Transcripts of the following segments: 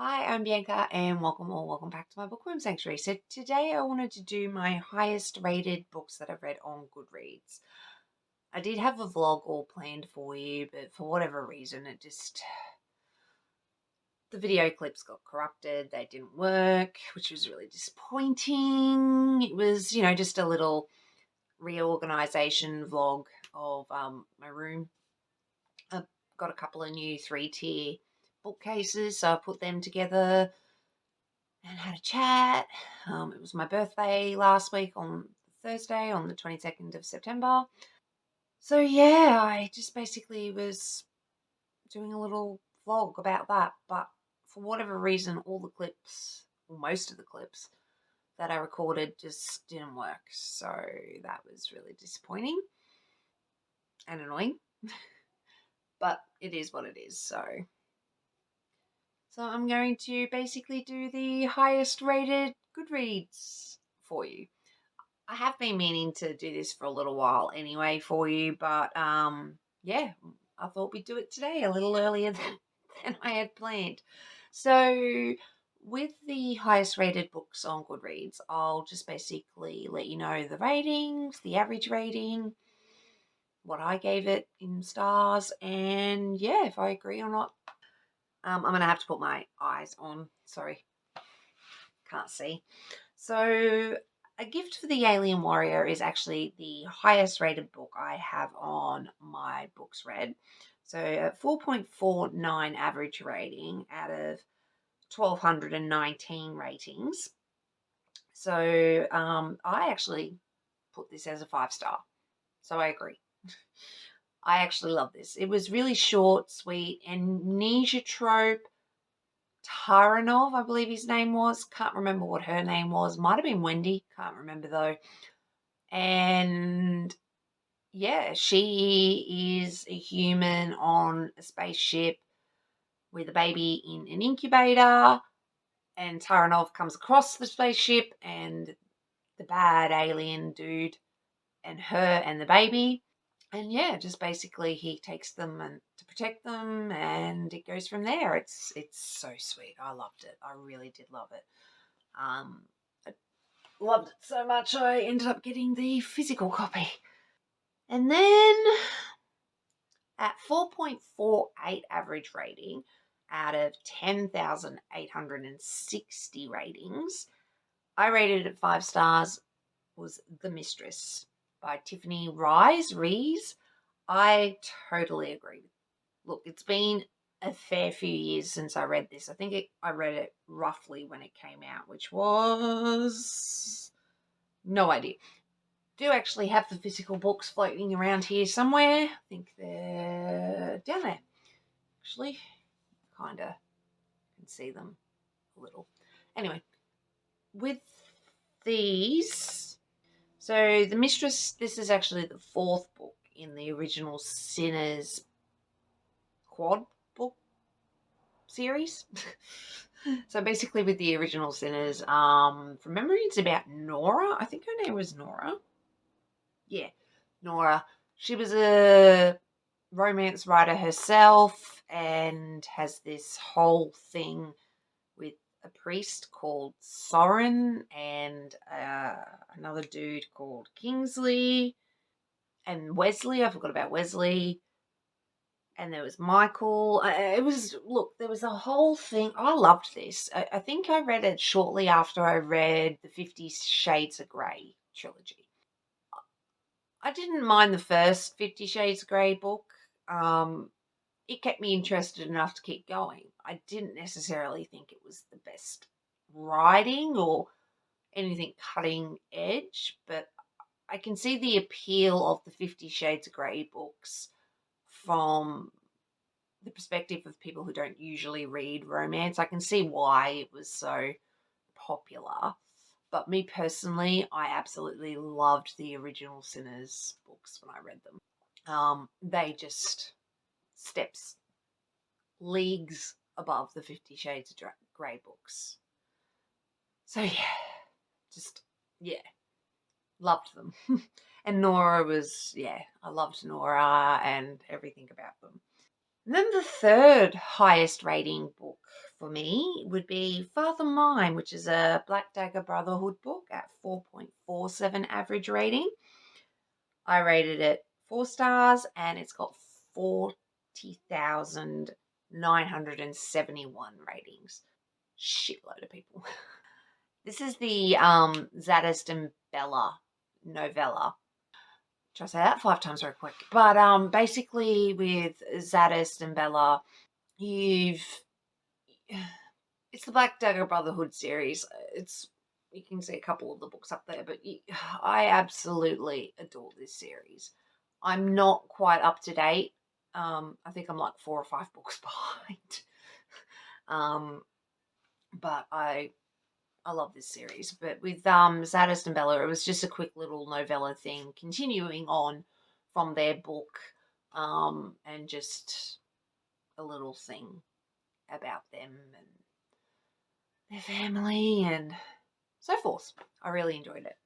Hi, I'm Bianca and welcome back to my Bookworm Sanctuary. So today I wanted to do my highest rated books that I've read on Goodreads. I did have a vlog all planned for you, but for whatever reason the video clips got corrupted. They didn't work, which was really disappointing. It was, just a little reorganization vlog of my room. I've got a couple of new 3-tier bookcases, so I put them together and had a chat. It was my birthday last week on Thursday, on the 22nd of September. So, yeah, I just basically was doing a little vlog about that. But for whatever reason, all the clips, or most of the clips that I recorded just didn't work. So that was really disappointing and annoying. But it is what it is. So I'm going to basically do the highest rated Goodreads for you. I have been meaning to do this for a little while anyway for you, but yeah, I thought we'd do it today a little earlier than I had planned. So with the highest rated books on Goodreads, I'll just basically let you know the ratings, the average rating, what I gave it in stars, and yeah, if I agree or not. I'm going to have to put my eyes on. Sorry, can't see. So, A Gift for the Alien Warrior is actually the highest rated book I have on my books read. So, a 4.49 average rating out of 1,219 ratings. So, I actually put this as a 5-star. So, I agree. I actually love this. It was really short, sweet, and Nisha Trope Taranov, I believe his name was. Can't remember what her name was. Might have been Wendy. Can't remember though. And yeah, she is a human on a spaceship with a baby in an incubator. And Taranov comes across the spaceship and the bad alien dude and her and the baby. And yeah, just basically he takes them and to protect them, and it goes from there. It's so sweet. I loved it. I really did love it. I loved it so much I ended up getting the physical copy. And then at 4.48 average rating out of 10,860 ratings, I rated it 5 stars, was The Mistress by Tiffany Rees. I totally agree. Look, it's been a fair few years since I read this. I think I read it roughly when it came out, which was no idea. Do actually have the physical books floating around here somewhere. I think they're down there. Actually, kind of can see them a little. Anyway, with these, so The Mistress, this is actually the 4th book in the original Sinners quad book series. So basically with the original Sinners, from memory it's about Nora. I think her name was Nora. Yeah, Nora. She was a romance writer herself and has this whole thing with a priest called Soren and another dude called Kingsley and Wesley. I forgot about Wesley. And there was Michael. There was a whole thing. I loved this. I think I read it shortly after I read the 50 Shades of Grey trilogy. I didn't mind the first 50 Shades of Grey book. It kept me interested enough to keep going. I didn't necessarily think it was the best writing or anything cutting edge, but I can see the appeal of the 50 Shades of Grey books from the perspective of people who don't usually read romance. I can see why it was so popular. But me personally, I absolutely loved the original Sinners books when I read them. They just steps leagues above the 50 Shades of Grey books. So yeah, loved them. And Nora was, I loved Nora and everything about them. And then the third highest rating book for me would be Fathom Mine, which is a Black Dagger Brotherhood book at 4.47 average rating. I rated it 4 stars and it's got 40,971 ratings. Shitload of people. This is the Zadist and Bella novella. Try to say that 5 times very quick. But basically with Zadist and Bella, it's the Black Dagger Brotherhood series. You can see a couple of the books up there, but I absolutely adore this series. I'm not quite up to date. I think I'm like 4 or 5 books behind. But I love this series. But with Zadist and Bella, it was just a quick little novella thing, continuing on from their book, and just a little thing about them and their family and so forth. I really enjoyed it.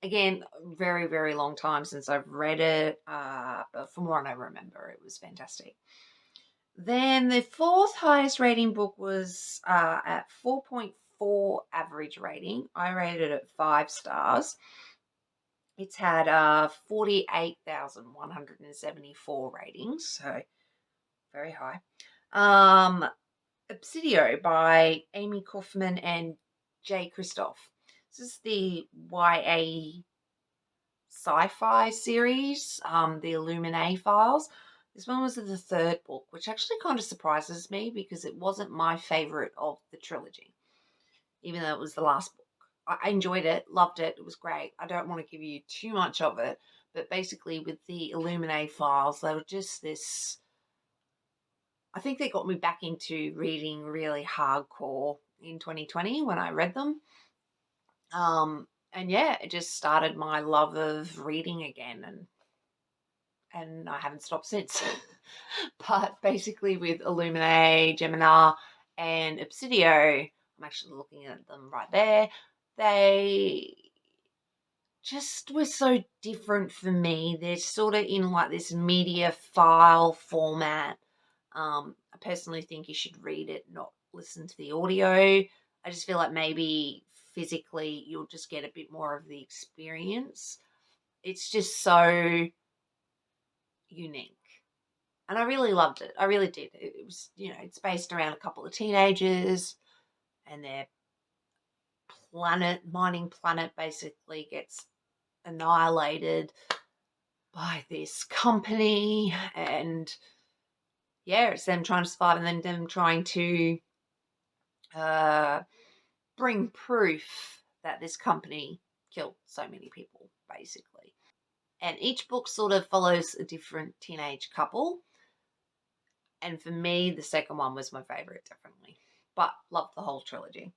Again, very, very long time since I've read it, but from what I remember, it was fantastic. Then the 4th highest rating book was at 4.4 average rating. I rated it 5 stars. It's had 48,174 ratings, so very high. Obsidio by Amy Kaufman and Jay Kristoff. This is the YA sci-fi series, the Illuminae Files. This one was the 3rd book, which actually kind of surprises me because it wasn't my favourite of the trilogy, even though it was the last book. I enjoyed it, loved it, it was great. I don't want to give you too much of it, but basically with the Illuminae Files, they were just this... I think they got me back into reading really hardcore in 2020 when I read them. And yeah, it just started my love of reading again, and I haven't stopped since. But basically with Illuminae, Gemini, and Obsidio, I'm actually looking at them right there, they just were so different for me. They're sort of in like this media file format. I personally think you should read it, not listen to the audio. I just feel like maybe physically you'll just get a bit more of the experience. It's just so unique. And I really loved it. I really did. It was, it's based around a couple of teenagers and their mining planet basically gets annihilated by this company, and yeah, it's them trying to survive and then them trying to bring proof that this company killed so many people, basically. And each book sort of follows a different teenage couple. And for me, the second one was my favourite, definitely. But loved the whole trilogy.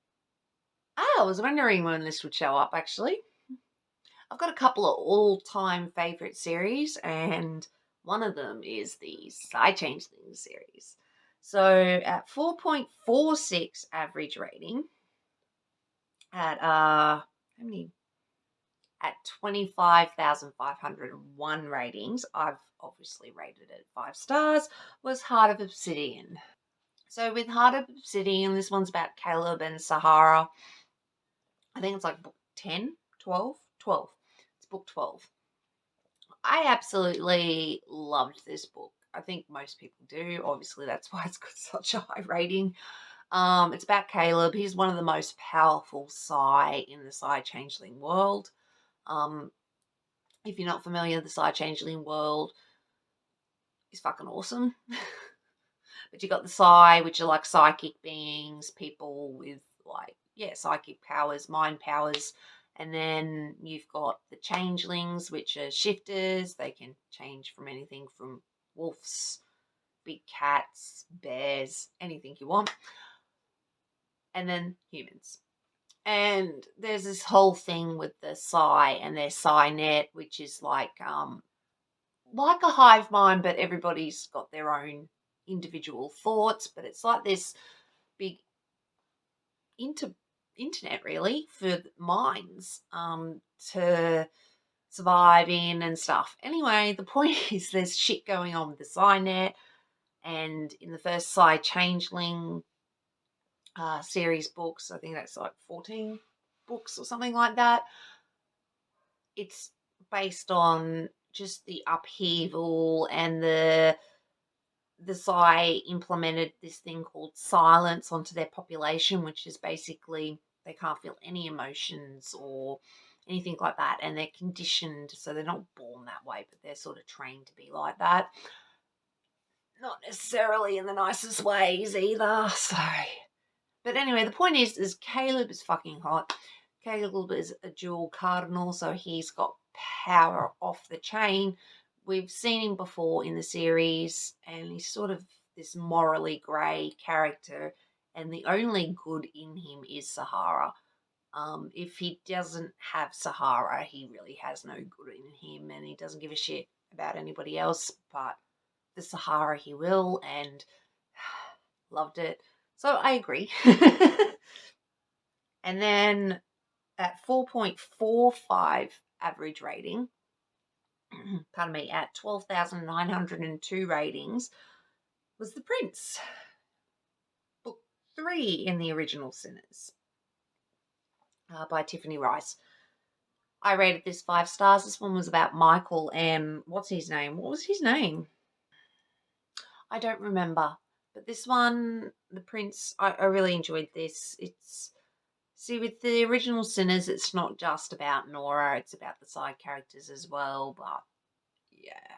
I was wondering when this would show up, actually. I've got a couple of all-time favourite series, and one of them is the Side Changeling series. So at 4.46 average rating, at how many? At 25,501 ratings, I've obviously rated it 5 stars, was Heart of Obsidian. So with Heart of Obsidian, this one's about Caleb and Sahara. I think it's like book 10, 12? 12. It's book 12. I absolutely loved this book. I think most people do. Obviously, that's why it's got such a high rating. It's about Caleb. He's one of the most powerful Psy in the Psy Changeling world. If you're not familiar, the Psy Changeling world is fucking awesome. But you got the Psy, which are like psychic beings, people with psychic powers, mind powers. And then you've got the changelings, which are shifters. They can change from anything from wolves, big cats, bears, anything you want. And then humans. And there's this whole thing with the Psy and their Psy net, which is like a hive mind, but everybody's got their own individual thoughts. But it's like this big internet really for minds to survive in and stuff. Anyway, the point is there's shit going on with the Psynet, and in the first Psy Changeling series books. I think that's like 14 books or something like that. It's based on just the upheaval and the Psy implemented this thing called silence onto their population, which is basically they can't feel any emotions or anything like that, and they're conditioned, so they're not born that way, but they're sort of trained to be like that. Not necessarily in the nicest ways either. So, but anyway, the point is Caleb is fucking hot. Caleb is a dual cardinal, so he's got power off the chain. We've seen him before in the series, and he's sort of this morally grey character, and the only good in him is Sahara. If he doesn't have Sahara, he really has no good in him, and he doesn't give a shit about anybody else, but the Sahara he will, and loved it. So I agree. And then at 4.45 average rating, pardon me, at 12,902 ratings, was The Prince, book 3 in the original Sinners, by Tiffany Rice. I rated this 5 stars. This one was about Michael and what's his name? What was his name? I don't remember. But this one, The Prince, I really enjoyed this. See, with the original Sinners, it's not just about Nora, it's about the side characters as well. But yeah,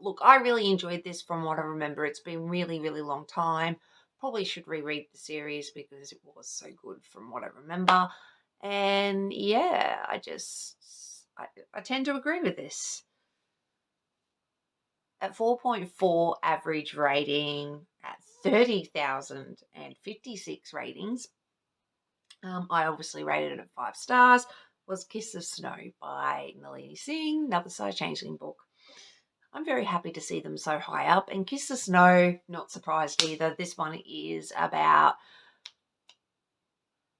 look, I really enjoyed this from what I remember. It's been really, really long time. Probably should reread the series because it was so good from what I remember. And yeah, I tend to agree with this. At 4.4 average rating, at 30,056 ratings, I obviously rated it at 5 stars, was Kiss of Snow by Nalini Singh, another Psy Changeling book. I'm very happy to see them so high up. And Kiss of Snow, not surprised either. This one is about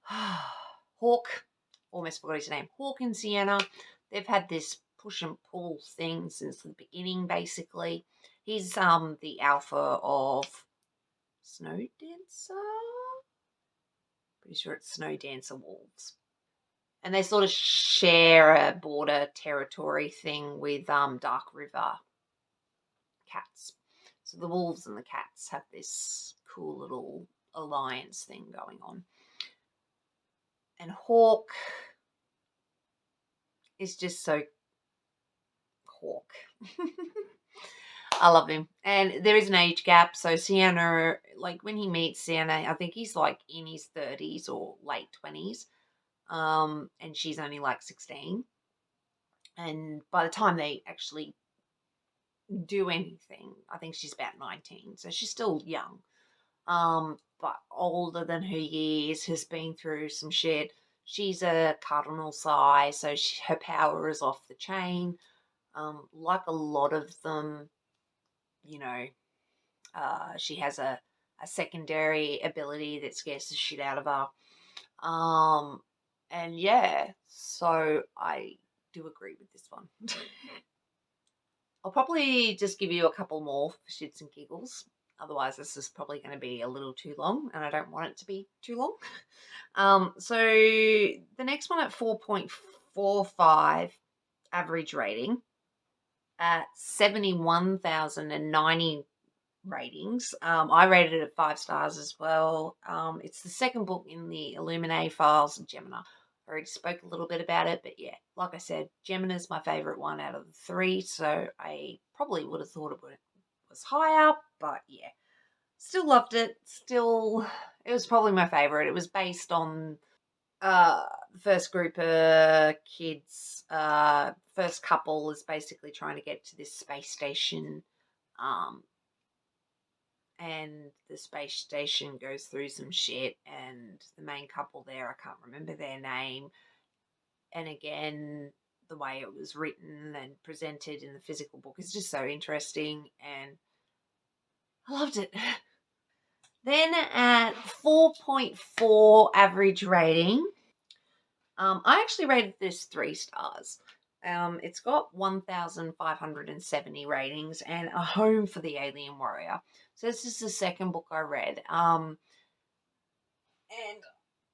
Hawk, almost forgot his name, Hawk and Sienna. They've had this push and pull thing since the beginning, basically. He's the alpha of Snow Dancer? Pretty sure it's Snow Dancer Wolves. And they sort of share a border territory thing with Dark River cats. So the wolves and the cats have this cool little alliance thing going on. And Hawk is just so Hawk. I love him. And there is an age gap. So Sienna, like when he meets Sienna, I think he's like in his 30s or late 20s. And she's only like 16. And by the time they actually do anything, I think she's about 19. So she's still young. But older than her years, has been through some shit. She's a cardinal Psy, so her power is off the chain. Like a lot of them, you know, she has a secondary ability that scares the shit out of her. And yeah, so I do agree with this one. I'll probably just give you a couple more for shits and giggles. Otherwise, this is probably going to be a little too long, and I don't want it to be too long. So the next one at 4.45 average rating at 71,090 ratings. I rated it at 5 stars as well. It's the second book in the Illuminae files of Gemini. I already spoke a little bit about it, but yeah, like I said, Gemini is my favourite one out of the 3, so I probably would have thought it was higher, but yeah, still loved it. It was probably my favourite. It was based on the first group of kids. First couple is basically trying to get to this space station, and the space station goes through some shit, and the main couple there, I can't remember their name. And again, the way it was written and presented in the physical book is just so interesting, and I loved it. Then at 4.4 average rating, I actually rated this 3 stars. It's got 1,570 ratings and a home for the Alien Warrior. So this is the second book I read. And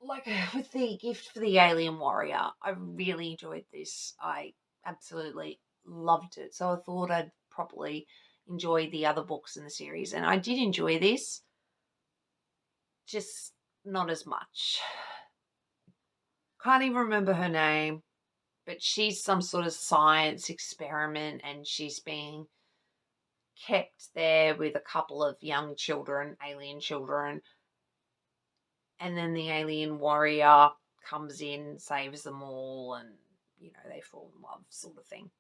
like with the gift for the Alien Warrior, I really enjoyed this. I absolutely loved it. So I thought I'd properly enjoy the other books in the series. And I did enjoy this, just not as much. Can't even remember her name, but she's some sort of science experiment and she's being kept there with a couple of young children, alien children. And then the alien warrior comes in, saves them all, and, they fall in love, sort of thing.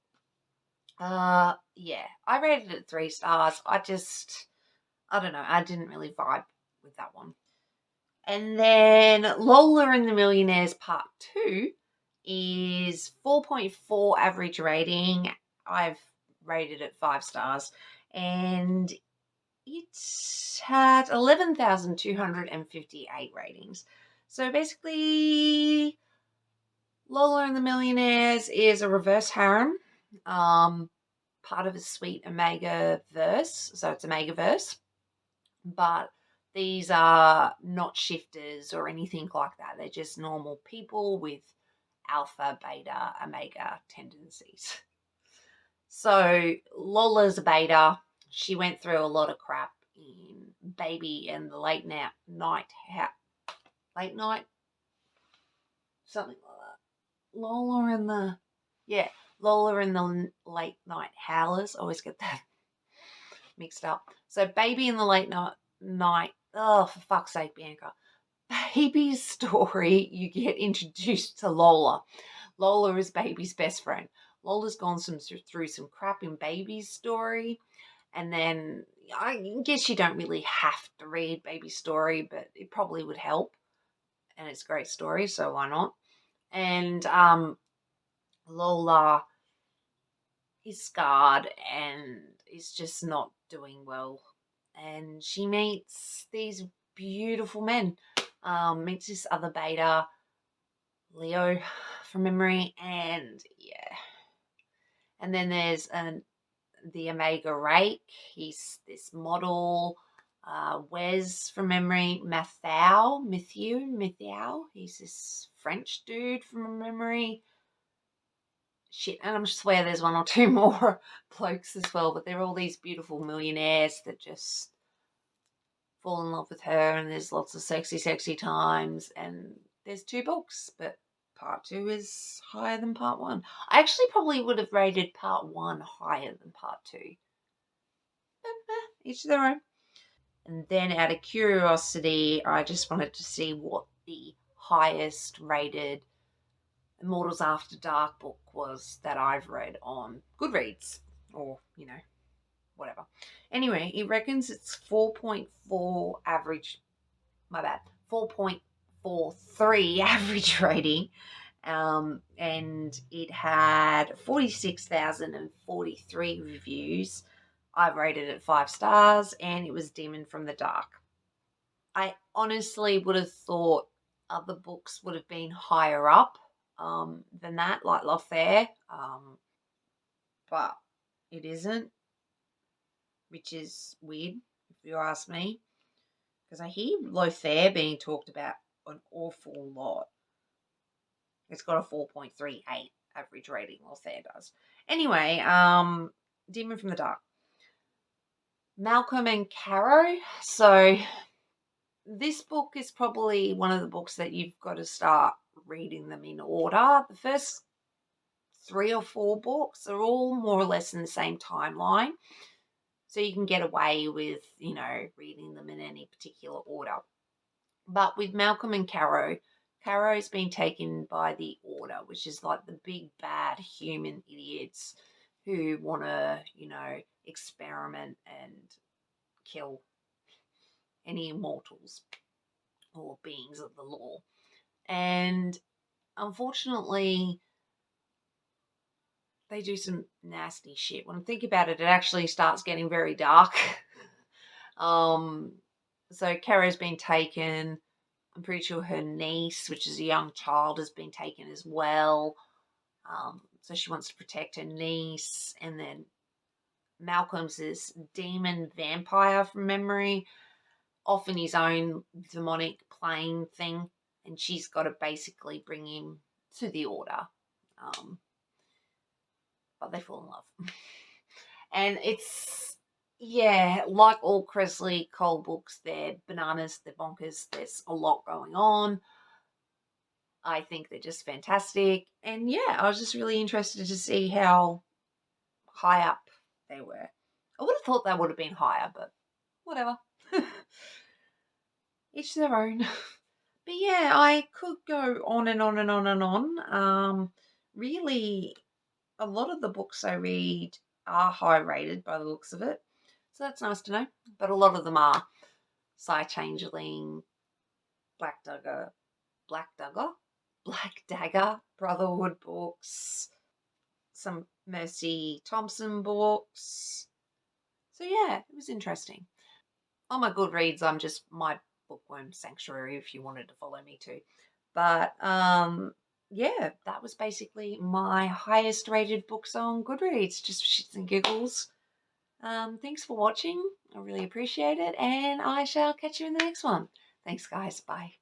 Yeah, I rated it 3 stars. I don't know, I didn't really vibe with that one. And then Lola and the Millionaires Part 2 is 4.4 average rating. I've rated it 5 stars. And it had 11,258 ratings. So basically, Lola and the Millionaires is a reverse harem, part of a sweet Omega verse. So it's Omega verse, but these are not shifters or anything like that. They're just normal people with alpha, beta, omega tendencies. So Lola's a beta. She went through a lot of crap in Baby and the Late Night, something like that. Lola and the Late Night Howlers. I always get that mixed up. So Baby and the Late Night. Oh, for fuck's sake, Bianca. Baby's story, you get introduced to Lola. Lola is Baby's best friend. Lola's gone through some crap in Baby's story. And then I guess you don't really have to read Baby's story, but it probably would help. And it's a great story, so why not? And Lola is scarred and is just not doing well. And she meets these beautiful men. Meets this other beta, Leo, from memory, and yeah. And then there's the Omega Rake. He's this model. Wes, from memory, Matthew. He's this French dude from memory. Shit, and I swear there's one or two more blokes as well, but they're all these beautiful millionaires that just fall in love with her, and there's lots of sexy, sexy times, and there's 2 books, but part 2 is higher than part 1. I actually probably would have rated part 1 higher than part 2. Each their own. And then out of curiosity, I just wanted to see what the highest rated Immortals After Dark book was that I've read on Goodreads, or, whatever. Anyway, it reckons it's 4.4 average, my bad, 4.43 average rating. And it had 46,043 reviews. I've rated it 5 stars, and it was Demon from the Dark. I honestly would have thought other books would have been higher up than that, like Lothair, but it isn't, which is weird if you ask me, because I hear Lothair being talked about an awful lot. It's got a 4.38 average rating, Lothair does. Anyway, Demon from the Dark. Malcolm and Caro. So this book is probably one of the books that you've got to start reading them in order. The first 3 or 4 books are all more or less in the same timeline. So you can get away with, reading them in any particular order. But with Malcolm and Caro's been taken by the Order, which is like the big bad human idiots who want to, experiment and kill any immortals or beings of the law. And unfortunately, they do some nasty shit. When I think about it, it actually starts getting very dark. So Caro's been taken. I'm pretty sure her niece, which is a young child, has been taken as well. So she wants to protect her niece. And then Malcolm's this demon vampire from memory, off in his own demonic playing thing, and she's got to basically bring him to the order. But they fall in love. And it's, yeah, like all Kresley Cole books, they're bananas, they're bonkers, there's a lot going on. I think they're just fantastic. And yeah, I was just really interested to see how high up they were. I would have thought they would have been higher, but whatever. Each their own. But yeah, I could go on and on and on and on. Really, a lot of the books I read are high rated by the looks of it. So that's nice to know. But a lot of them are Psy Changeling, Black Dagger, Black Dagger, Brotherhood books, some Mercy Thompson books. So yeah, it was interesting. On my Goodreads, I'm just My Bookworm Sanctuary if you wanted to follow me too. But yeah, that was basically my highest rated books on Goodreads, just for shits and giggles. Thanks for watching. I really appreciate it, and I shall catch you in the next one. Thanks, guys. Bye.